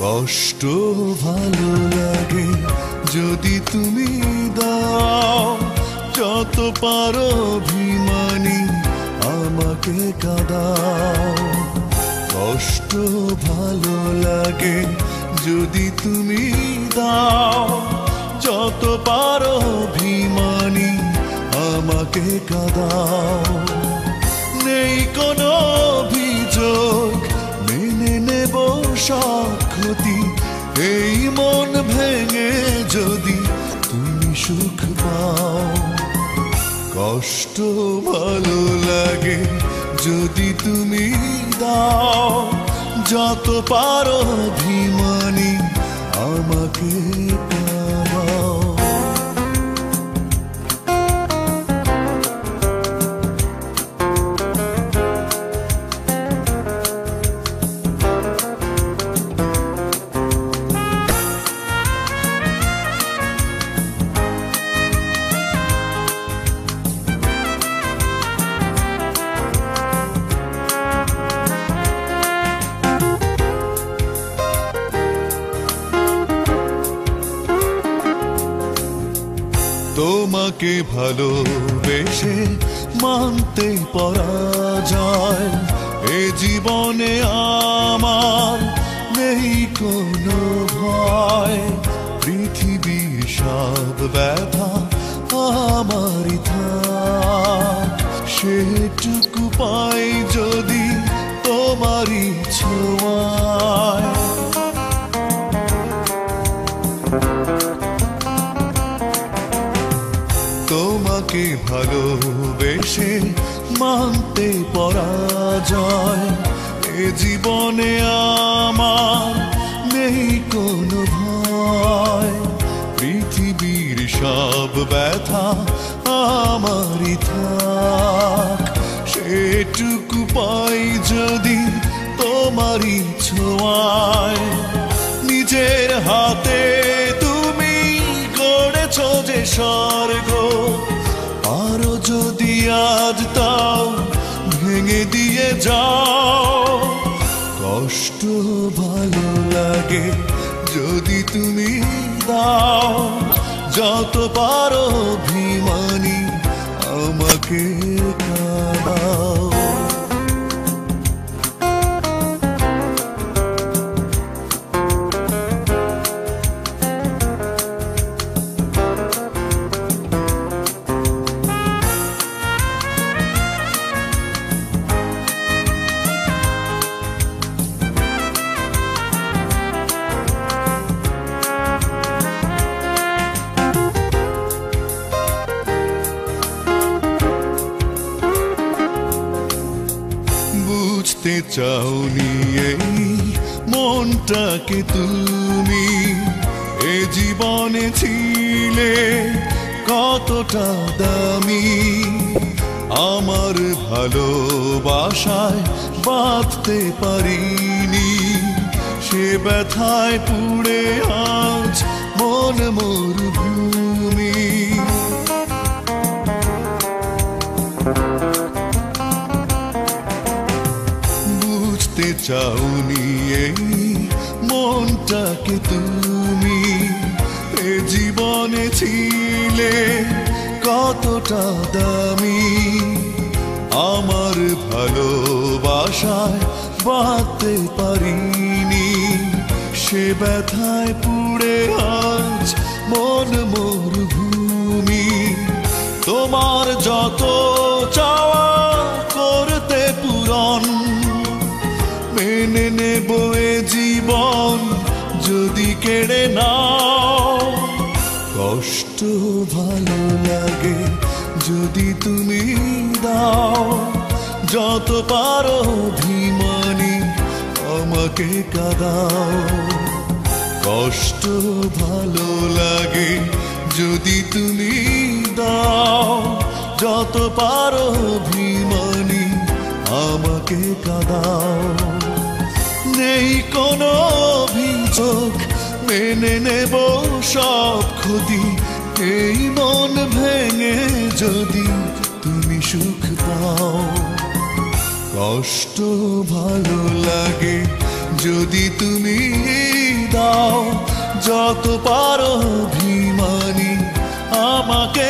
কষ্ট ভালো লাগে যদি তুমি দাও, যত পারো অভিমানী আমাকে কাঁদাও। কষ্ট ভালো লাগে যদি তুমি দাও, যত পারো অভিমানী আমাকে কাঁদাও। নেই কোনো অভিযোগ, মেনে নেব সব ক্ষতি, এই মন ভেঙে যদি তুমি সুখ পাও। কষ্ট ভালো লাগে যদি তুমি দাও, যত পারো অভিমানী আমাকে কাঁদাও। তোমাকে ভালোবেসে মানতে পরাজয়, এ জীবনে আমার নেই কোনো ভয়। পৃথিবীর সব ব্যথা আমারই থাক, সেটুকু পাই যদি তোমারই ছোঁয়ায়। তোমাকে ভালোবেসে মানতে পরাজয়, এ জীবনে আমার নেই কোনো ভয়। পৃথিবীর সব ব্যথা আমারই থাক, সেটুকু পাই যদি তোমারই ছোঁয়ায়। নিজের হাতে তুমি গড়েছ যে স্বর্গ, আরো যদি আজ তাও ভেঙে দিয়ে যাও। কষ্ট ভালো লাগে যদি তুমি দাও, যত পারো অভিমানী আমাকে কাঁদাও। বুঝতে চাওনি এই মনটাকে তুমি, এ জীবনে ছিলে কতটা দামি। আমার ভালোবাসায় বাঁধতে পারিনি, সে ব্যথায় পুড়ে আজ মন মরুভূমি। বুঝতে চাওনি এই মনটাকে তুমি, এ জীবনে ছিলে কতটা দামি। আমার ভালোবাসায় বাঁধতে পারিনি, সে ব্যথায় পুড়ে আজ মন মরুভূমি। তোমার যত চাওয়া করতে পূরণ, মেনে নেব এ জীবন যদি কেড়ে নাও। কষ্ট ভালো লাগে যদি তুমি দাও, যত পারো অভিমানী আমাকে কাঁদাও। কষ্ট ভালো লাগে যদি তুমি দাও, যত পারো অভিমানী আমাকে কাঁদাও। নেই কোনো অভিযোগ, মেনে নেব সব ক্ষতি, এই মন ভেঙে যদি তুমি সুখ পাও। কষ্ট ভালো লাগে যদি তুমি দাও, যত পারো অভিমানী আমাকে